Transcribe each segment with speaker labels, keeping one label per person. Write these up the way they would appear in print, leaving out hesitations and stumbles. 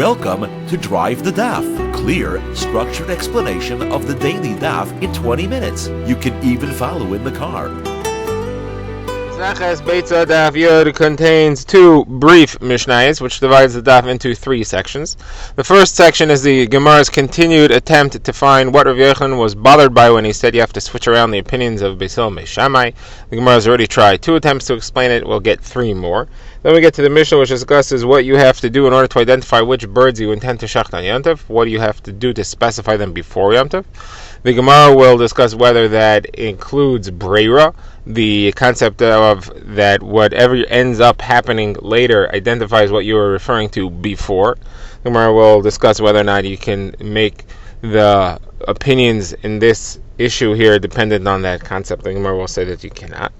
Speaker 1: Welcome to Drive the Daf, clear, structured explanation of the daily Daf in 20 minutes. You can even follow in the car.
Speaker 2: Beitzah Daf Yud contains two brief Mishnayos, which divides the Daf into three sections. The first section is the Gemara's continued attempt to find what Rav Yochanan was bothered by when he said you have to switch around the opinions of Beis Hillel and Beis Shammai. The Gemara has already tried two attempts to explain it. We'll get three more. Then we get to the Mishnah, which discusses what you have to do in order to identify which birds you intend to shecht on Yom Tov. What do you have to do to specify them before Yom Tov? The Gemara will discuss whether that includes breira, the concept of that whatever ends up happening later identifies what you were referring to before. The Gemara will discuss whether or not you can make the opinions in this issue here dependent on that concept. The Gemara will say that you cannot.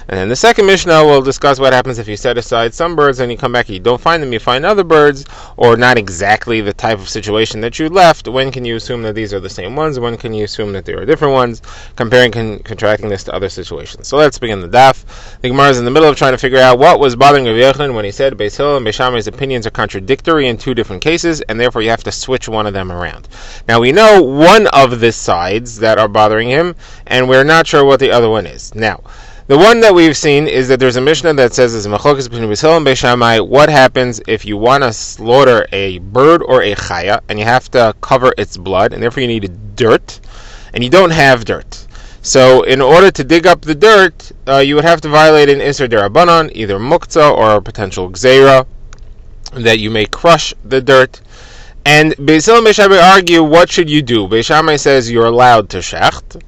Speaker 2: And then the second Mishnah will discuss what happens if you set aside some birds and you come back and you don't find them, you find other birds, or not exactly the type of situation that you left. When can you assume that these are the same ones? When can you assume that they are different ones? Comparing contracting this to other situations. So let's begin the daf. The Gemara is in the middle of trying to figure out what was bothering Rav Yochanan when he said Beis Hillel and Beis Shammai's opinions are contradictory in two different cases, and therefore you have to switch one of them around. Now we know one of the sides that are bothering him, and we're not sure what the other one is. Now, the one that we've seen is that there's a Mishnah that says there's a machlokas between Beis Hillel and Beis Shammai. What happens if you want to slaughter a bird or a chaya and you have to cover its blood, and therefore you need dirt, and you don't have dirt? So in order to dig up the dirt, you would have to violate an Isser Derabanan, either muktzah or a potential gzeira, that you may crush the dirt. And Beis Hillel and Beis Shammai argue, what should you do? Beis Shammai says you're allowed to shecht.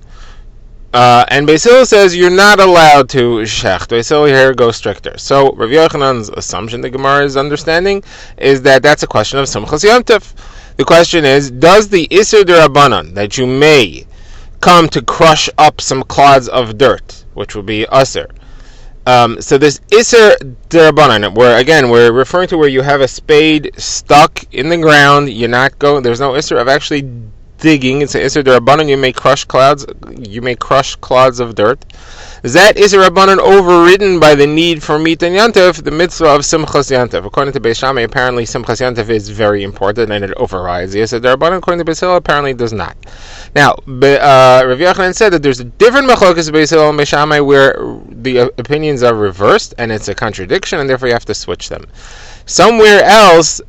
Speaker 2: And Beis Hillel says you're not allowed to shecht. Beis Hillel here goes stricter. So Rav Yochanan's assumption, the Gemara's understanding, is that that's a question of Simchas Yom Tov. The question is, does the Isser Derabanan, that you may come to crush up some clods of dirt, which would be Usser. So this Isser Derabanan, we're referring to where you have a spade stuck in the ground, there's no Isser of actually digging. It's an Isser Derabanan. You may crush clods of dirt. Is that Isser Derabanan overridden by the need for meat and Yom Tov, the mitzvah of Simchas Yom Tov? According to Beis Shammai, apparently Simchas Yom Tov is very important and it overrides the Isser Derabanan. According to Beis Hillel, apparently it does not. Now, Rav Yochanan said that there's a different machlokas of Beis Hillel and Beis Shammai where the opinions are reversed and it's a contradiction, and therefore you have to switch them. Somewhere else,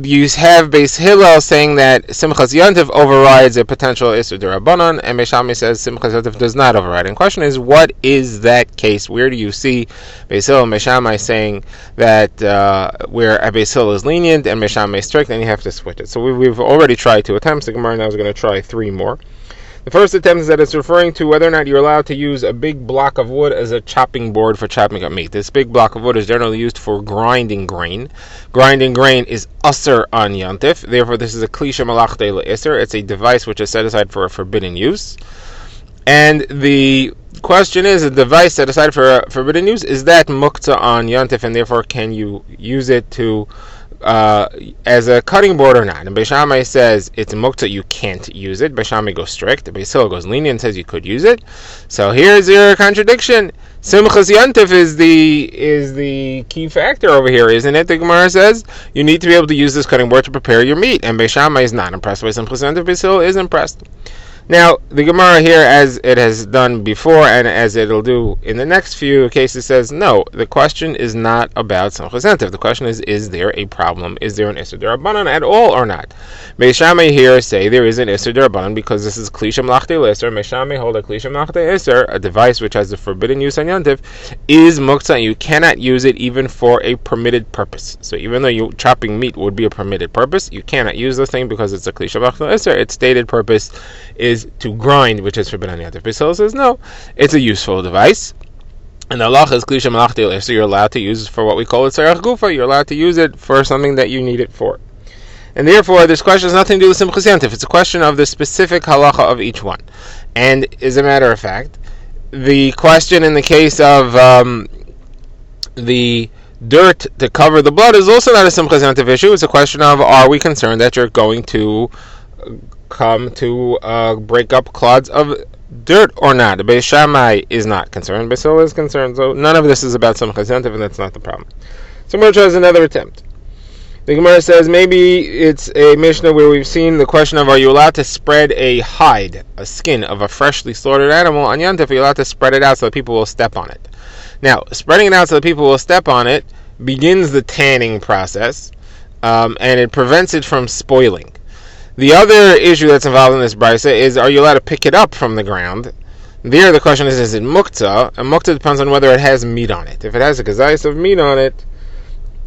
Speaker 2: you have Beis Hillel saying that Simchas Yom Tov overrides a potential Isser Derabanan, and Beis Shammai says Simchas Yom Tov does not override. And the question is, what is that case? Where do you see Beis Hillel and Beis Shammai saying that where Beis Hillel is lenient and Beis Shammai is strict, and you have to switch it? So we've already tried two attempts. The Gemara now is going to try three more. The first attempt is that it's referring to whether or not you're allowed to use a big block of wood as a chopping board for chopping up meat. This big block of wood is generally used for grinding grain. Grinding grain is usser on Yom Tov. Therefore, this is a klisha malachtei le'isser. It's a device which is set aside for a forbidden use. And the question is, a device set aside for forbidden use, is that muktzah on Yom Tov, and therefore can you use it to as a cutting board or not? And Beis Shammai says it's muktzah, you can't use it. Beis Shammai goes strict. Beis Hillel goes lenient, says you could use it. So here's your contradiction. Simchas Yom Tov is the key factor over here, isn't it? The Gemara says you need to be able to use this cutting board to prepare your meat, and Beis Shammai is not impressed by Simchas Yom Tov. Beis Hillel is impressed. Now, the Gemara here, as it has done before and as it'll do in the next few cases, says, no, the question is not about Simchas Yom Tov. The question is there a problem? Is there an Isser Derabanan at all or not? Beis Shammai here say there is an Isser Derabanan because this is Klisha Malachtei L'Isser. Beis Shammai hold a Klisha Malachtei Isser, a device which has the forbidden use on Yom Tov, is muktzah, and you cannot use it even for a permitted purpose. So even though chopping meat would be a permitted purpose, you cannot use this thing because it's a Klisha Malachtei L'Isser. Its stated purpose is to grind, which is forbidden on Yom Tov. Beis Hillel says no, it's a useful device, and the halacha is klisha malachtei l'isser. You're allowed to use it for what we call it tzarech gufa. You're allowed to use it for something that you need it for, and therefore this question has nothing to do with Simchas Yom Tov. It's a question of the specific halacha of each one. And as a matter of fact, the question in the case of the dirt to cover the blood is also not a Simchas Yom Tov issue. It's a question of, are we concerned that you're going to come to break up clods of dirt or not? The Beis Shammai is not concerned. Beis Hillel is concerned. So none of this is about Simchas Yom Tov, and that's not the problem. So Moshe has another attempt. The Gemara says maybe it's a Mishnah where we've seen the question of, are you allowed to spread a hide, a skin of a freshly slaughtered animal on Yontif? Are you allowed to spread it out so that people will step on it? Now, spreading it out so that people will step on it begins the tanning process, and it prevents it from spoiling. The other issue that's involved in this brisa is, are you allowed to pick it up from the ground? There the question is it muktzah? And muktzah depends on whether it has meat on it. If it has a concise of meat on it,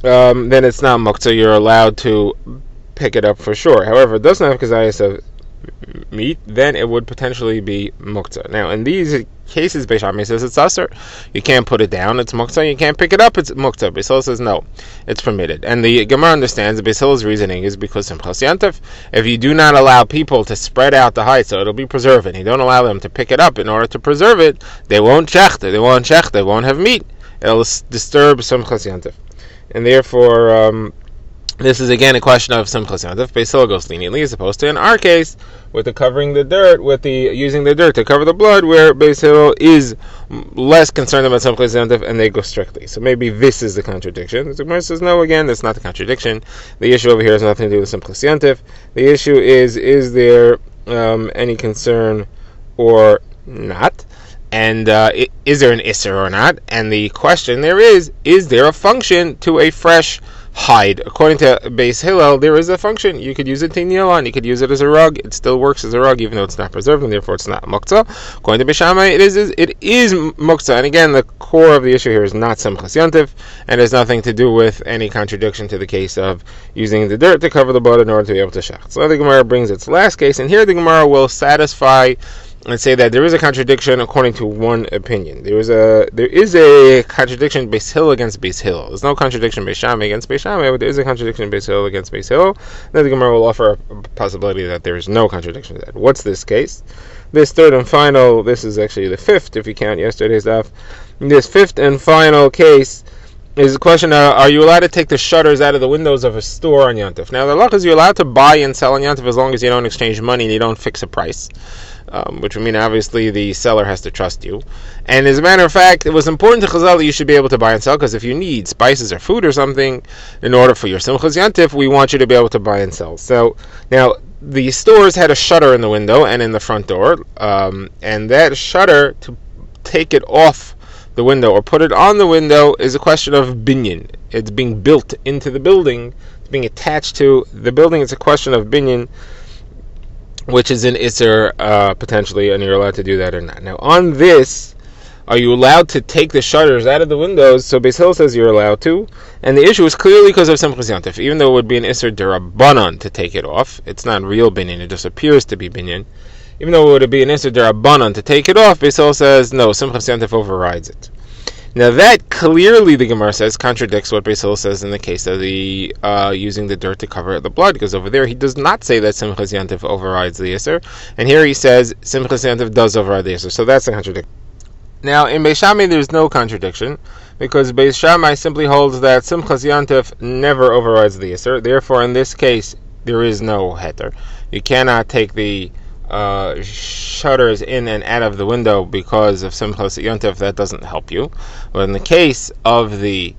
Speaker 2: then it's not muktzah. You're allowed to pick it up for sure. However, it doesn't have concise of meat, then it would potentially be muktzah. Now, in these cases, Beitzah Daf says it's asur. You can't put it down, it's muktzah. You can't pick it up, it's muktzah. Beitzah Hillel says no, it's permitted. And the Gemara understands Beitzah Hillel's reasoning is because Simchas Yontif, if you do not allow people to spread out the hide so it'll be preserved, and you don't allow them to pick it up in order to preserve it, they won't shecht it, they won't have meat. It'll disturb Simchas Yontif. And therefore, this is again a question of Simchas Yontif. Beitzah Hillel goes leniently, as opposed to in our case, with the covering the dirt, using the dirt to cover the blood, where Beitzah Hillel is less concerned about Simchas Yontif, and they go strictly. So maybe this is the contradiction. The Gemara says no. Again, that's not the contradiction. The issue over here has nothing to do with Simchas Yontif. The issue is there any concern or not? And is there an isser or not? And the question there is there a function to a fresh hide? According to Beitzah Hillel, there is a function. You could use it to kneel on. You could use it as a rug. It still works as a rug, even though it's not preserved, and therefore it's not muktzah. According to Beis Shammai, it is muktzah. And again, the core of the issue here is not Simchas Yontif, and has nothing to do with any contradiction to the case of using the dirt to cover the blood in order to be able to shecht. So the Gemara brings its last case, and here the Gemara will satisfy and say that there is a contradiction according to one opinion. There is a contradiction Beitzah Hillel against Beitzah Hillel. There's no contradiction Beis Shammai against Beis Shammai, but there is a contradiction Beitzah Hillel against Beitzah Hillel. Then the Gemara will offer a possibility that there is no contradiction to that. What's this case? This third and final, this is actually the fifth if you count yesterday's daf. This fifth and final case is the question, are you allowed to take the shutters out of the windows of a store on Yontif? Now the halakha is you're allowed to buy and sell on Yontif as long as you don't exchange money and you don't fix a price. Which would mean obviously the seller has to trust you. And as a matter of fact, it was important to Chazal that you should be able to buy and sell, because if you need spices or food or something in order for your Simchas Yontif, we want you to be able to buy and sell. So now the stores had a shutter in the window and in the front door, and that shutter, to take it off the window or put it on the window, is a question of binyan. It's being built into the building, it's being attached to the building. It's a question of binyan, which is an isser potentially, and you're allowed to do that or not. Now, on this, are you allowed to take the shutters out of the windows? So Beitzah Hillel says you're allowed to, and the issue is clearly because of Simchas Yontif. Even though it would be an isser derabanan to take it off, it's not real binyan, it just appears to be binyan. Even though it would be an isser derabanan to take it off, Beitzah Hillel says no, Simchas Yontif overrides it. Now that clearly, the Gemara says, contradicts what Beitzah Hillel says in the case of the using the dirt to cover the blood, because over there he does not say that Simchas Yontif overrides the Yisr, and here he says Simchas Yontif does override the Yisr, so that's a contradiction. Now in Beis Shammai there's no contradiction, because Beis Shammai simply holds that Simchas Yontif never overrides the Yisr, therefore in this case there is no heter. You cannot take the shutters in and out of the window because of Simchas Yontif. That doesn't help you. But in the case of the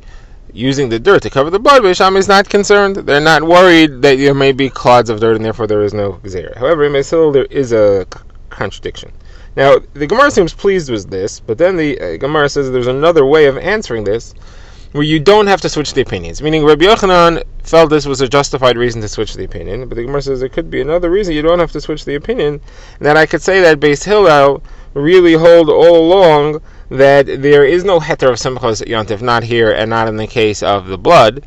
Speaker 2: using the dirt to cover the blood, Beis Shammai is not concerned. They're not worried that there may be clods of dirt and therefore there is no gzeira. However, in Beitzah Hillel there is a contradiction. Now the Gemara seems pleased with this, but then the Gemara says there's another way of answering this, where you don't have to switch the opinions. Meaning Rabbi Yochanan felt this was a justified reason to switch the opinion, but the Gemara says there could be another reason you don't have to switch the opinion, and that I could say that Beitzah Hillel really hold all along that there is no heter of Simchas Yontif, not here and not in the case of the blood.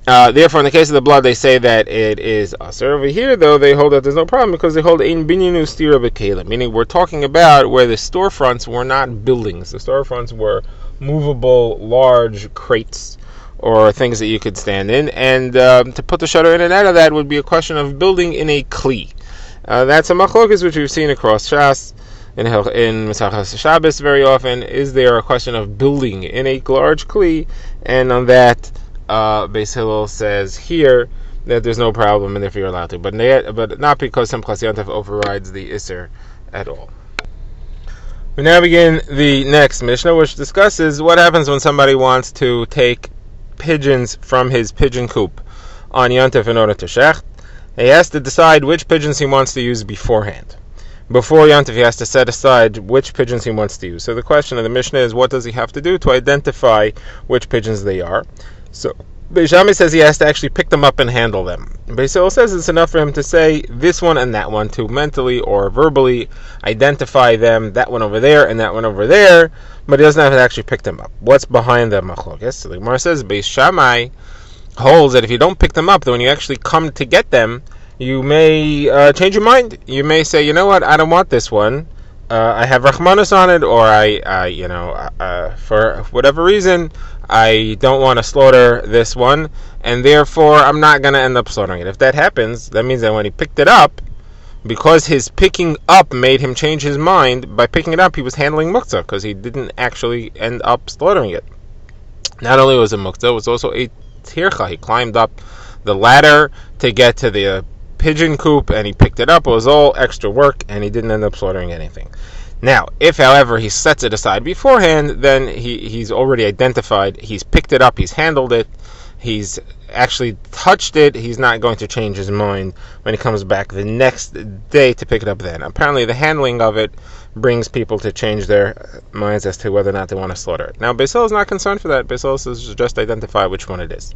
Speaker 2: Therefore, in the case of the blood, they say that it is asur. Over here, though, they hold that there's no problem, because they hold ein binyanu stira b'kelim, meaning we're talking about where the storefronts were not buildings. The storefronts were movable, large crates or things that you could stand in, and to put the shutter in and out of that would be a question of building in a kli. That's a machlokas which we've seen across Shas, in Mesachas Shabbos very often. Is there a question of building in a large kli? And on that, Beitzah Hillel says here that there's no problem and therefore you're allowed to, but not because Simchas Yontif overrides the Isser at all. We now begin the next Mishnah, which discusses what happens when somebody wants to take pigeons from his pigeon coop on Yontif in order to shecht, he has to decide which pigeons he wants to use beforehand. Before Yontif, he has to set aside which pigeons he wants to use. So the question of the Mishnah is, what does he have to do to identify which pigeons they are? So Beis Shammai says he has to actually pick them up and handle them. Beis Hillel says it's enough for him to say this one and that one, to mentally or verbally identify them, that one over there and that one over there, but he doesn't have to actually pick them up. What's behind the machlokes? So the Gemara says Beis Shammai holds that if you don't pick them up, then when you actually come to get them, you may change your mind. You may say, you know what, I don't want this one. I have Rahmanas on it, or for whatever reason, I don't want to slaughter this one, and therefore I'm not going to end up slaughtering it. If that happens, that means that when he picked it up, because his picking up made him change his mind, by picking it up he was handling muktzah, because he didn't actually end up slaughtering it. Not only was it muktzah, it was also a tircha. He climbed up the ladder to get to the pigeon coop, and he picked it up. It was all extra work, and he didn't end up slaughtering anything. Now, if, however, he sets it aside beforehand, then he's already identified, he's picked it up, he's handled it, he's actually touched it, he's not going to change his mind when he comes back the next day to pick it up then. Apparently, the handling of it brings people to change their minds as to whether or not they want to slaughter it. Now, Beis Hillel is not concerned for that. Beis Hillel says just identify which one it is.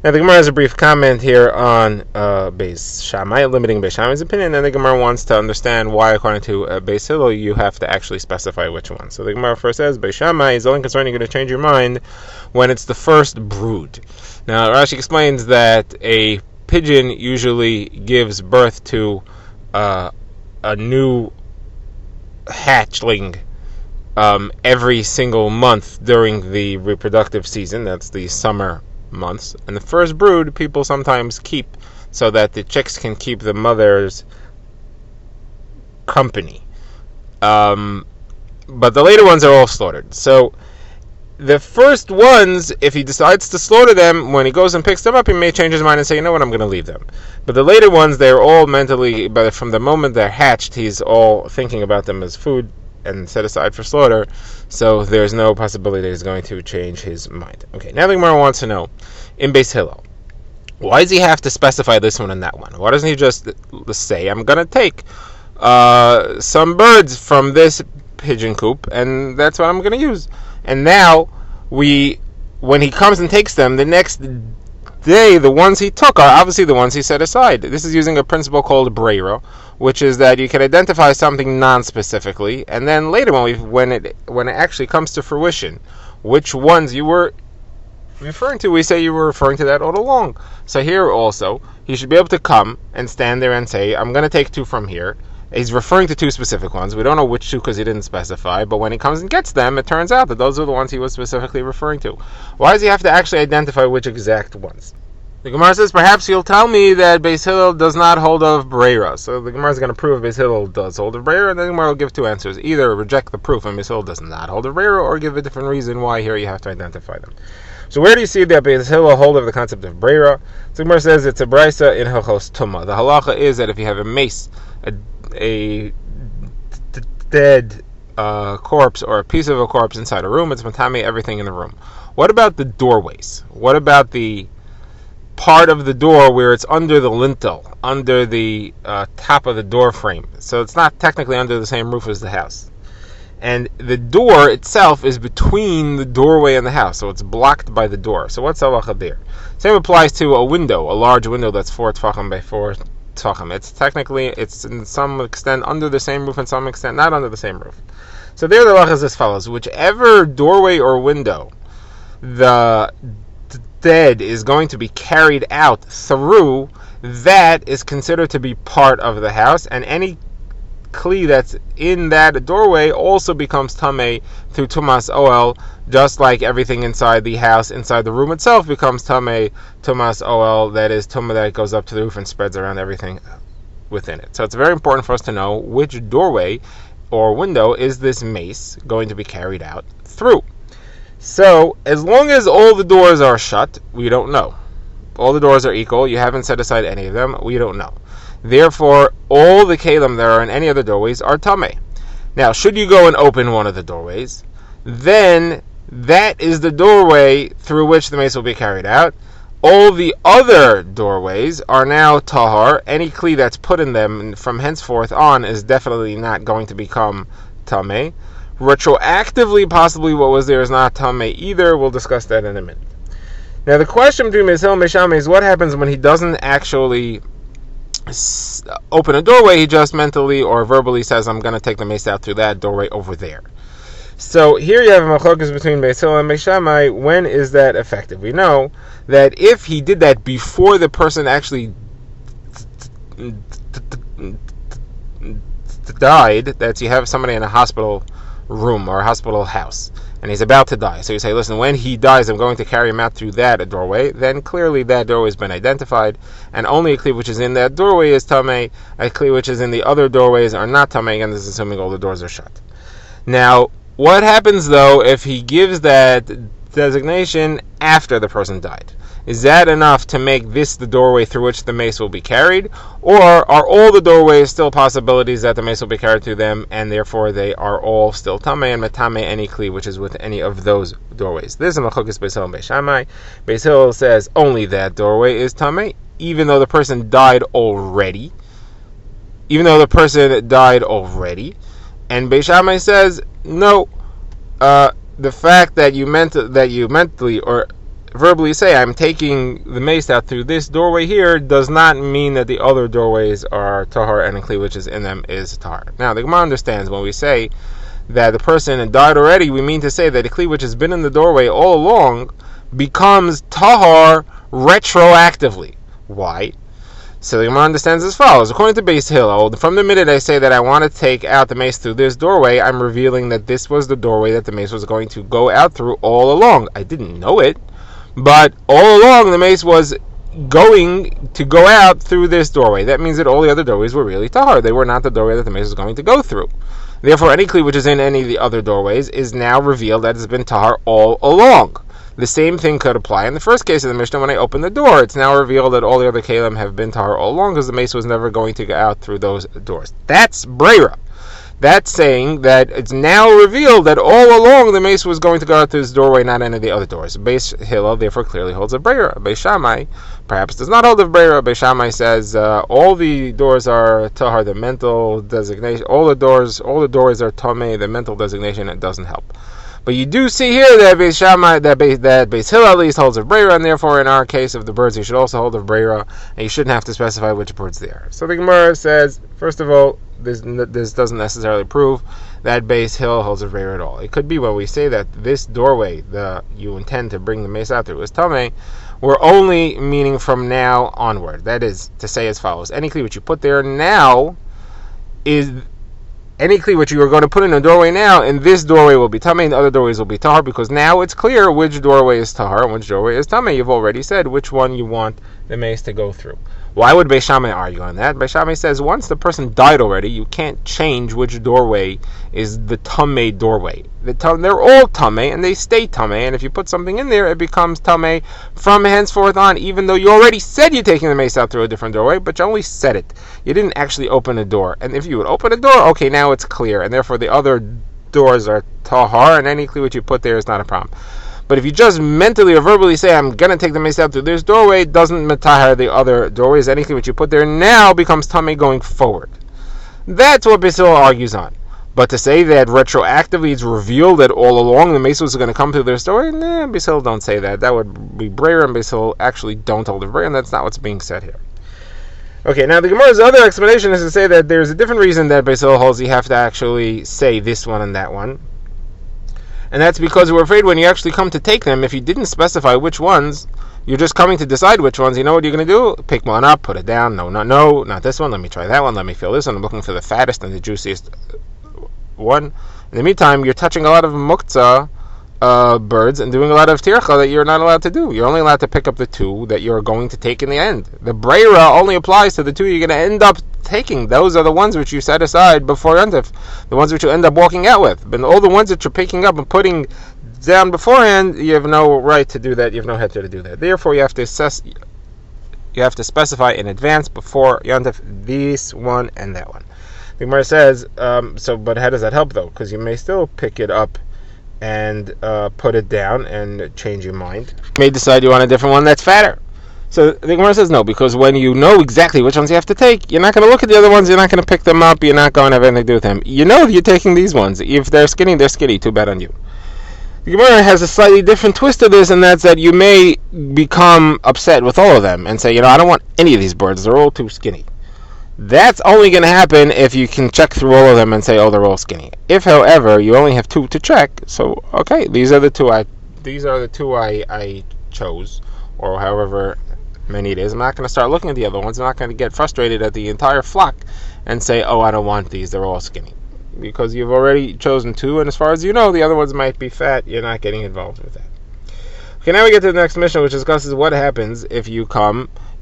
Speaker 2: Now, the Gemara has a brief comment here on Beis Shammai, limiting Beis Shammai's opinion, and the Gemara wants to understand why, according to Beis Hillel, you have to actually specify which one. So the Gemara first says, Beis Shammai is only concerned you're going to change your mind when it's the first brood. Now, Rashi explains that a pigeon usually gives birth to a new hatchling every single month during the reproductive season. That's the summer months, and the first brood people sometimes keep so that the chicks can keep the mother's company, but the later ones are all slaughtered. So the first ones, if he decides to slaughter them, when he goes and picks them up, he may change his mind and say, you know what, I'm going to leave them. But the later ones, they're all mentally, but from the moment they're hatched, he's all thinking about them as food and set aside for slaughter, so there's no possibility that he's going to change his mind. Okay, now the Gemara wants to know, in Beis Hillel, why does he have to specify this one and that one? Why doesn't he just say, I'm going to take some birds from this pigeon coop, and that's what I'm going to use? And now, when he comes and takes them, the next day, the ones he took are obviously the ones he set aside. This is using a principle called breira, which is that you can identify something non-specifically, and then later when it actually comes to fruition, which ones you were referring to, we say you were referring to that all along. So here also, he should be able to come and stand there and say, I'm going to take two from here. He's referring to two specific ones. We don't know which two because he didn't specify, but when he comes and gets them, it turns out that those are the ones he was specifically referring to. Why does he have to actually identify which exact ones? The Gemara says, perhaps you'll tell me that Beis Hillel does not hold of breira. So the Gemara is going to prove Beis Hillel does hold of breira, and then the Gemara will give two answers. Either reject the proof and Beis Hillel does not hold of breira, or give a different reason why here you have to identify them. So where do you see that Beis Hillel hold of the concept of breira? So the Gemara says it's a brisa in Hilchos Tumah. The halacha is that if you have a mace, a dead corpse or a piece of a corpse inside a room, it's matame everything in the room. What about the doorways? What about the part of the door where it's under the lintel, under the top of the door frame? So it's not technically under the same roof as the house. And the door itself is between the doorway and the house, so it's blocked by the door. So what's halacha there? Same applies to a window, a large window that's 4 tefachim by 4 tefachim. It's in some extent under the same roof, and some extent not under the same roof. So there the halacha is as follows: whichever doorway or window the dead is going to be carried out through, that is considered to be part of the house, and any kli that's in that doorway also becomes tamei through tumas oel, just like everything inside the house, inside the room itself, becomes tamei tumas oel, that is tumah that goes up to the roof and spreads around everything within it. So it's very important for us to know which doorway or window is this mace going to be carried out through. So as long as all the doors are shut, we don't know. All the doors are equal, you haven't set aside any of them, we don't know. Therefore, all the kelim that are in any other doorways are tamei. Now, should you go and open one of the doorways, then that is the doorway through which the mace will be carried out. all the other doorways are now tahar. Any kli that's put in them from henceforth on is definitely not going to become tameh. Retroactively, possibly what was there is not tameh either. We'll discuss that in a minute. Now, the question between Beis Hillel and Beis Shammai is what happens when he doesn't actually open a doorway. He just mentally or verbally says, I'm going to take the mace out through that doorway over there. So here you have a machlokas between Beis Hillel and Beis Shammai. When is that effective? We know that if he did that before the person actually died, that you have somebody in a hospital room or a hospital house, and he's about to die. So you say, listen, when he dies, I'm going to carry him out through that doorway. Then clearly that doorway has been identified, and only a kli which is in that doorway is tameh. A kli which is in the other doorways are not tameh, and this is assuming all the doors are shut. Now, what happens though if he gives that designation after the person died? Is that enough to make this the doorway through which the mace will be carried? Or are all the doorways still possibilities that the mace will be carried through them, and therefore they are all still tameh and metame any kli which is with any of those doorways? This is machlokas Beis Hillel and Beis Shammai. Beis Hillel says only that doorway is tameh, even though the person died already. And Beis Shammai says, no, the fact that you mentally or verbally say, I'm taking the mace out through this doorway here, does not mean that the other doorways are tahar and a kli which is in them is tahar. Now, the Gemara understands when we say that the person died already, we mean to say that a kli which has been in the doorway all along becomes tahar retroactively. Why? So the Gemara understands as follows. According to Beis Hillel, from the minute I say that I want to take out the mace through this doorway, I'm revealing that this was the doorway that the mace was going to go out through all along. I didn't know it, but all along the mace was going to go out through this doorway. That means that all the other doorways were really tahar. They were not the doorway that the mace was going to go through. Therefore, any kli which is in any of the other doorways is now revealed that it's been tahar all along. The same thing could apply in the first case of the Mishnah when I open the door. It's now revealed that all the other kalim have been tahar all along because the mace was never going to go out through those doors. That's breira. That's saying that it's now revealed that all along the mace was going to go out through this doorway, not any of the other doors. Beis Hillel therefore clearly holds a breira. Beis Shammai perhaps does not hold a breira. Beis Shammai says all the doors are tahar, the mental designation. All the doors are tameh, the mental designation. It doesn't help. But you do see here that Beis Shammai, that Beis Hillel at least holds of breira, and therefore in our case of the birds, you should also hold of breira, and you shouldn't have to specify which birds they are. So the Gemara says, first of all, this doesn't necessarily prove that Beis Hillel holds of breira at all. It could be when we say that this doorway, you intend to bring the mace out through, is tameh, we're only meaning from now onward. That is to say as follows: any kli which you put there now is any kli which you are going to put in a doorway now, and this doorway will be tameh, and the other doorways will be tahar, because now it's clear which doorway is tahar and which doorway is tameh. You've already said which one you want the mace to go through. Why would Beis Shammai argue on that? Beis Shammai says once the person died already, you can't change which doorway is the tameh doorway. They're all tameh, and they stay tameh, and if you put something in there, it becomes tameh from henceforth on, even though you already said you're taking the mace out through a different doorway, but you only said it. You didn't actually open a door. And if you would open a door, okay, now it's clear, and therefore the other doors are tahar, and any kli which you put there is not a problem. But if you just mentally or verbally say, I'm going to take the mace out through this doorway, it doesn't matahar the other doorways. Anything which you put there now becomes tameh going forward. That's what Beis Hillel argues on. But to say that retroactively it's revealed that all along the mace was going to come through this doorway, Beis Hillel don't say that. That would be breira, and Beis Hillel actually don't hold of breira, and that's not what's being said here. Okay, now the Gemara's other explanation is to say that there's a different reason that Beis Hillel holds you have to actually say this one and that one. And that's because we're afraid when you actually come to take them, if you didn't specify which ones, you're just coming to decide which ones. You know what you're going to do? Pick one up, put it down. No, not this one. Let me try that one. Let me feel this one. I'm looking for the fattest and the juiciest one. In the meantime, you're touching a lot of muktzah birds and doing a lot of tircha that you're not allowed to do. You're only allowed to pick up the two that you're going to take in the end. The breira only applies to the two you're going to end up taking. Those are the ones which you set aside before Yontif, the ones which you end up walking out with. But all the ones that you're picking up and putting down beforehand, you have no right to do that. You have no heter to do that. Therefore, you have to specify in advance before Yontif this one and that one. The Gemara says, but how does that help though? Because you may still pick it up and put it down and change your mind. You may decide you want a different one that's fatter. So the Gemara says no, because when you know exactly which ones you have to take, you're not going to look at the other ones, you're not going to pick them up, you're not going to have anything to do with them. You know you're taking these ones. If they're skinny, they're skinny. Too bad on you. The Gemara has a slightly different twist to this, and that's that you may become upset with all of them and say, I don't want any of these birds. They're all too skinny. That's only going to happen if you can check through all of them and say, oh, they're all skinny. If, however, you only have two to check, so okay, these are the two I chose, or however many it is. I'm not going to start looking at the other ones. I'm not going to get frustrated at the entire flock and say, oh, I don't want these. They're all skinny. Because you've already chosen two, and as far as you know, the other ones might be fat. You're not getting involved with that. Okay, now we get to the next mission, which discusses what happens if you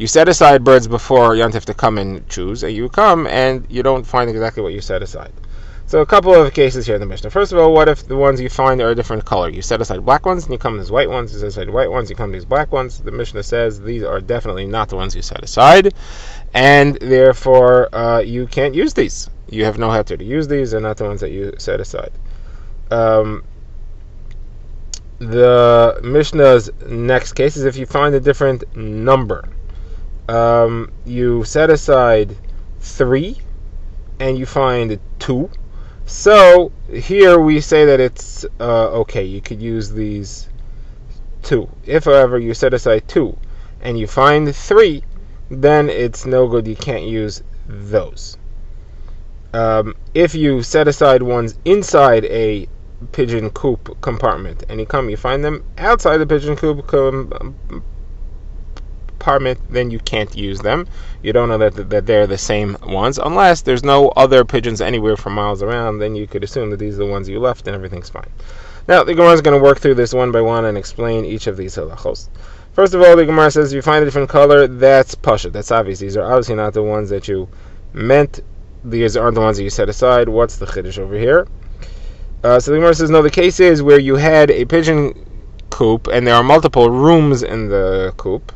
Speaker 2: set aside birds before Yontif to come and choose, and you come and you don't find exactly what you set aside. So a couple of cases here in the Mishnah. First of all, what if the ones you find are a different color? You set aside black ones, and you come to these white ones. You set aside white ones, you come to these black ones. The Mishnah says these are definitely not the ones you set aside, and therefore you can't use these. You have no heter to use these. They're not the ones that you set aside. The Mishnah's next case is if you find a different number. You set aside 3, and you find 2. So here we say that it's okay. You could use these 2. If, however, you set aside 2 and you find 3, then it's no good. You can't use those. If you set aside ones inside a pigeon coop compartment and you find them outside the pigeon coop compartment, then you can't use them. You don't know that they're the same ones unless there's no other pigeons anywhere for miles around. Then you could assume that these are the ones you left and everything's fine. Now the Gemara is going to work through this one by one and explain each of these halachos. First of all, the Gemara says if you find a different color, that's pasha. That's obvious. These are obviously not the ones that you meant. These aren't the ones that you set aside. What's the chiddush over here? So the Gemara says no. The case is where you had a pigeon coop and there are multiple rooms in the coop,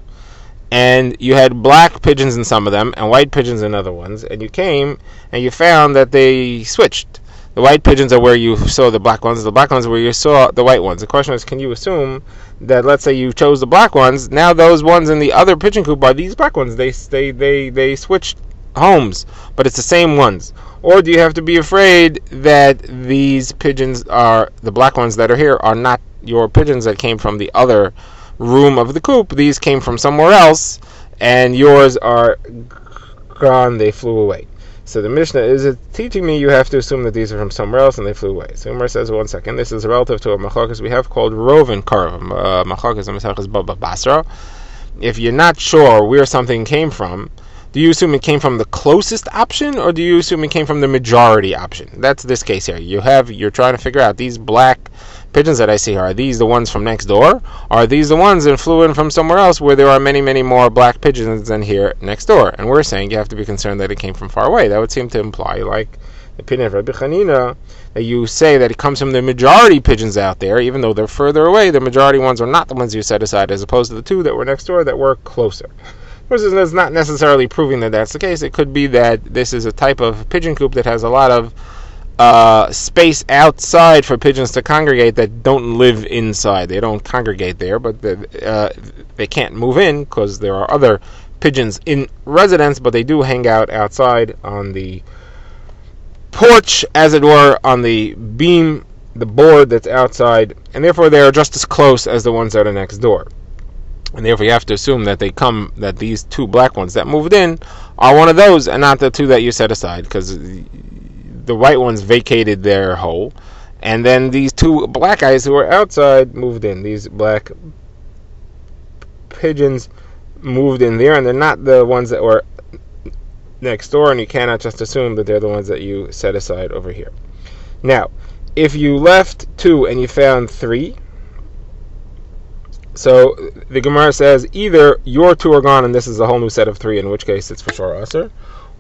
Speaker 2: and you had black pigeons in some of them and white pigeons in other ones, and you came and you found that they switched. The white pigeons are where you saw the black ones are where you saw the white ones. The question is, can you assume that, let's say you chose the black ones, now those ones in the other pigeon coop are these black ones? They switched homes, but it's the same ones. Or do you have to be afraid that these pigeons are, the black ones that are here, are not your pigeons that came from the other room of the coop? These came from somewhere else, and yours are gone, they flew away. So the Mishnah is teaching me you have to assume that these are from somewhere else and they flew away. So Umar says, 1 second, this is relative to a machakas we have called Rov and Karav. Machakas and Machakas Baba Basra. If you're not sure where something came from, do you assume it came from the closest option, or do you assume it came from the majority option? That's this case here. You're trying to figure out these black pigeons that I see here. Are these the ones from next door? Or are these the ones that flew in from somewhere else where there are many, many more black pigeons than here next door? And we're saying you have to be concerned that it came from far away. That would seem to imply, like the opinion of Rabbi Chanina, that you say that it comes from the majority pigeons out there, even though they're further away. The majority ones are not the ones you set aside, as opposed to the 2 that were next door that were closer. That's not necessarily proving that that's the case. It could be that this is a type of pigeon coop that has a lot of space outside for pigeons to congregate that don't live inside. They don't congregate there, but they can't move in because there are other pigeons in residence, but they do hang out outside on the porch, as it were, on the beam, the board that's outside, and therefore they are just as close as the ones that are next door. And therefore you have to assume that that these 2 black ones that moved in are one of those and not the 2 that you set aside, because the white ones vacated their hole, and then these 2 black guys who were outside moved in. These black pigeons moved in there, and they're not the ones that were next door, and you cannot just assume that they're the ones that you set aside over here. Now, if you left 2 and you found 3, so the Gemara says either your 2 are gone and this is a whole new set of 3, in which case it's for sure usher,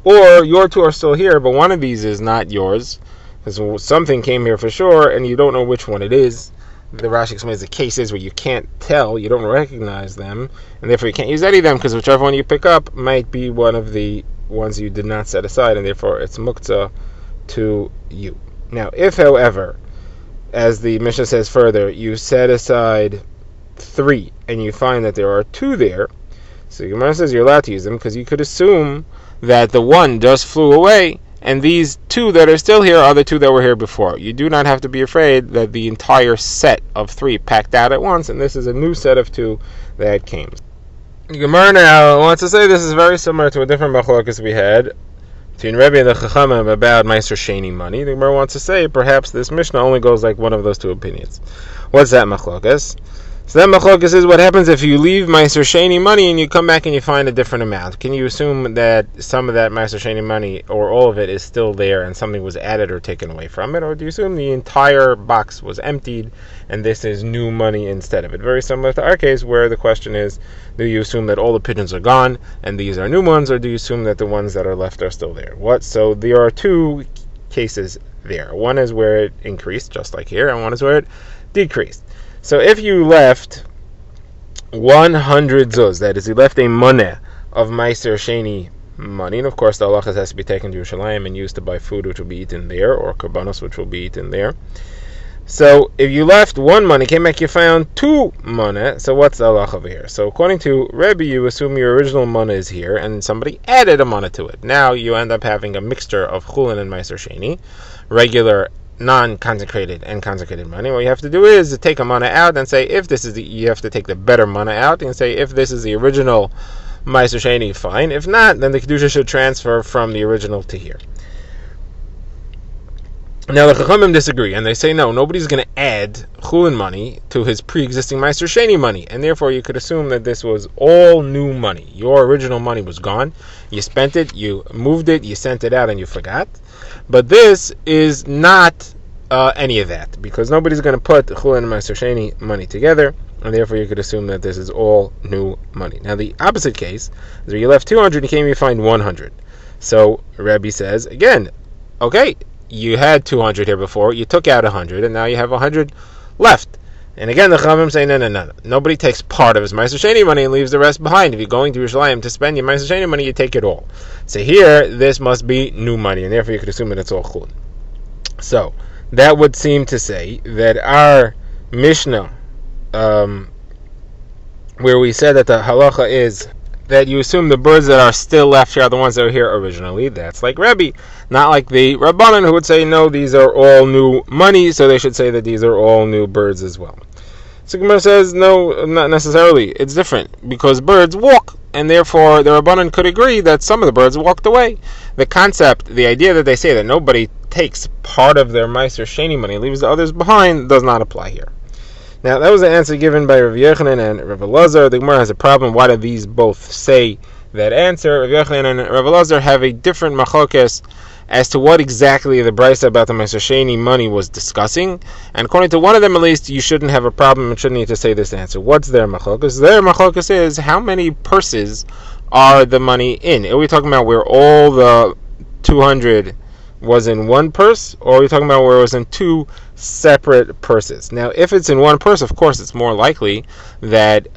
Speaker 2: or your 2 are still here, but one of these is not yours, because something came here for sure and you don't know which one it is. The Rashi explains the cases where you can't tell, you don't recognize them, and therefore you can't use any of them, because whichever one you pick up might be one of the ones you did not set aside, and therefore it's muktzah to you. Now, if, however, as the Mishnah says further, you set aside 3 and you find that there are 2 there, So the Gemara says you're allowed to use them because you could assume that the one just flew away, and these two that are still here are the two that were here before. You do not have to be afraid that the entire set of 3 packed out at once, and this is a new set of 2 that came. The Gemara now wants to say this is very similar to a different machlokas we had between Rebbe and the Chachamim about Meiser Sheni money. The Gemara wants to say perhaps this Mishnah only goes like one of those 2 opinions. What's that machlokas? So that machlokas is what happens if you leave Meiser Sheni money and you come back and you find a different amount. Can you assume that some of that Meiser Sheni money or all of it is still there and something was added or taken away from it? Or do you assume the entire box was emptied and this is new money instead of it? Very similar to our case where the question is, do you assume that all the pigeons are gone and these are new ones, or do you assume that the ones that are left are still there? So there are 2 cases there. One is where it increased, just like here, and one is where it decreased. So if you left 100 zuz, that is, you left a money of Meiser Sheni money, and of course the halachas has to be taken to Yerushalayim and used to buy food which will be eaten there, or korbanos which will be eaten there. So if you left 1 money, came back, you found 2 money, so what's the halach over here? So according to Rebbe, you assume your original money is here, and somebody added a money to it. Now you end up having a mixture of chulin and Meiser Sheni, regular non-consecrated and consecrated money. What you have to do is to take a mana out and say if this is you have to take the better mana out and say if this is the original Meiser Sheni, fine. If not, then the kedusha should transfer from the original to here. Now the Chachamim disagree and they say no, nobody's going to add chulin money to his pre-existing Meiser Sheni money, and therefore you could assume that this was all new money. Your original money was gone. You spent it, you moved it, you sent it out, and you forgot. But this is not any of that, because nobody's going to put chulin and Meiser Sheni money together, and therefore you could assume that this is all new money. Now the opposite case is where you left 200 and came you find 100. So Rabbi says again, okay, you had 200 here before, you took out 100, and now you have 100 left. And again, the Chachamim say, no. Nobody takes part of his Meiser Sheni money and leaves the rest behind. If you're going to Yerushalayim to spend your Meiser Sheni money, you take it all. So here, this must be new money, and therefore you could assume that it's all chulin. So, that would seem to say that our Mishnah, where we said that the halacha is that you assume the birds that are still left here are the ones that were here originally. That's like Rebbe, not like the Rabbanan who would say, no, these are all new money, so they should say that these are all new birds as well. So Gemara says, no, not necessarily. It's different, because birds walk, and therefore the Rabbanan could agree that some of the birds walked away. The concept, the idea that they say that nobody takes part of their Meiser Sheni money and leaves the others behind, does not apply here. Now, that was the answer given by Rav Yochanan and Rav Elazar. The Gemara has a problem. Why do these both say that answer? Rav Yochanan and Rav Elazar have a different machlokes as to what exactly the Beitzah about the Meiser Sheni money was discussing. And according to one of them, at least, you shouldn't have a problem and shouldn't need to say this answer. What's their machlokes? Their machlokes is how many purses are the money in? Are we talking about where all the 200 was in one purse, or are we talking about where it was in 2 separate purses? Now, if it's in one purse, of course, it's more likely that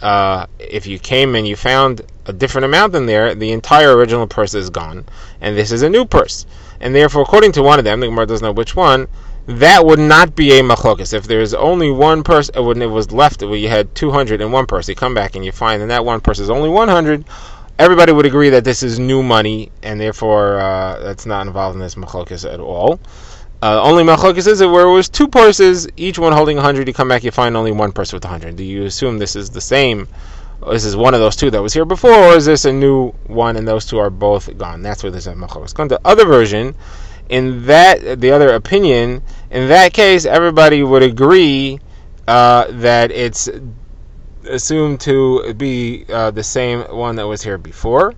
Speaker 2: if you came and you found a different amount in there, the entire original purse is gone, and this is a new purse. And therefore, according to one of them, the Gemara doesn't know which one, that would not be a machlokes. If there's only one purse, when it was left, where you had 200 in one purse, you come back and you find in that one purse is only 100, everybody would agree that this is new money, and therefore that's not involved in this machlokes at all. Only machlokes is where it was 2 purses, each one holding 100. You come back, you find only one purse with 100. Do you assume this is the same? This is one of those 2 that was here before, or is this a new one and those 2 are both gone? That's where this is machlokes. Going to the other version, in that the other opinion, in that case, everybody would agree that it's assumed to be the same one that was here before.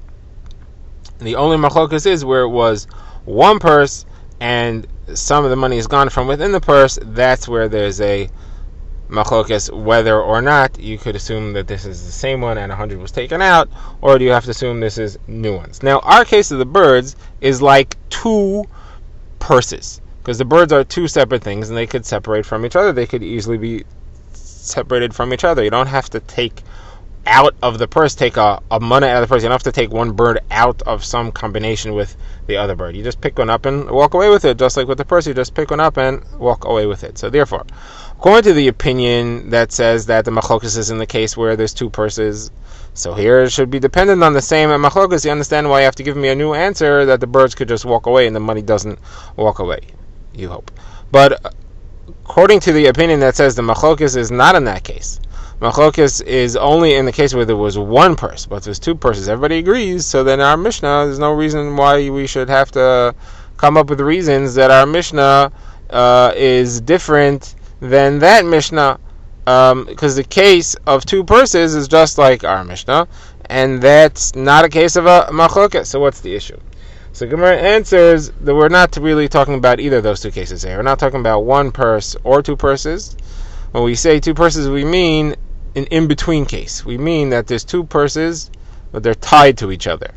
Speaker 2: The only machlokes is where it was one purse and some of the money is gone from within the purse. That's where there's a machlokes whether or not you could assume that this is the same one and 100 was taken out, or do you have to assume this is new ones. Now, our case of the birds is like 2 purses, because the birds are 2 separate things and they could separate from each other. They could easily be separated from each other. You don't have to take out of the purse, take a money out of the purse. You don't have to take one bird out of some combination with the other bird. You just pick one up and walk away with it. Just like with the purse, you just pick one up and walk away with it. So therefore, According to the opinion that says that the machlokas is in the case where there's two purses, so here it should be dependent on the same machlokas. You understand why you have to give me a new answer that the birds could just walk away and the money doesn't walk away. You hope. But according to the opinion that says the machlokas is not in that case, machlokas is only in the case where there was one purse, but there's two purses. Everybody agrees, so then our Mishnah, there's no reason why we should have to come up with reasons that our Mishnah is different than that Mishnah, because the case of two purses is just like our Mishnah, and that's not a case of a machlokas. So what's the issue? So Gemara answers that we're not really talking about either of those two cases here. We're not talking about one purse or two purses. When we say two purses, we mean an in-between case. We mean that there's two purses, but they're tied to each other.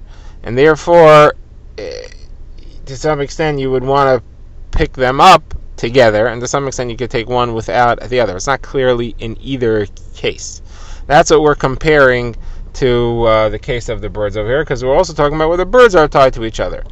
Speaker 2: And therefore, to some extent, you would want to pick them up together, and to some extent you could take one without the other. It's not clearly in either case. That's what we're comparing to the case of the birds over here, because we're also talking about where the birds are tied to each other.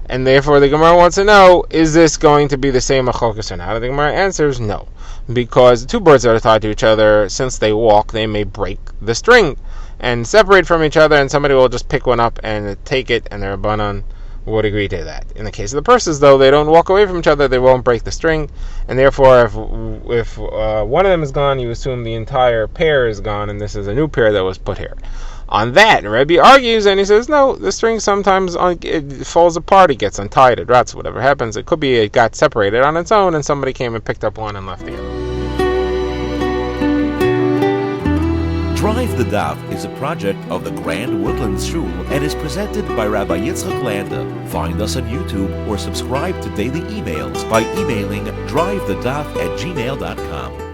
Speaker 2: And therefore the Gemara wants to know, is this going to be the same machlokas or not? And the Gemara answers no, because the two birds that are tied to each other, since they walk, they may break the string and separate from each other, and somebody will just pick one up and take it, and their Rabbanan would agree to that. In the case of the purses, though, they don't walk away from each other, they won't break the string, and therefore if one of them is gone, you assume the entire pair is gone, and this is a new pair that was put here. On that, Rebbe argues, and he says, no, the string sometimes it falls apart, it gets untied, it rots, whatever happens. It could be it got separated on its own, and somebody came and picked up one and left the other.
Speaker 1: Drive the Daf is a project of the Grand Woodlands Shul and is presented by Rabbi Yitzchak Landa. Find us on YouTube or subscribe to daily emails by emailing drivethedaf@gmail.com.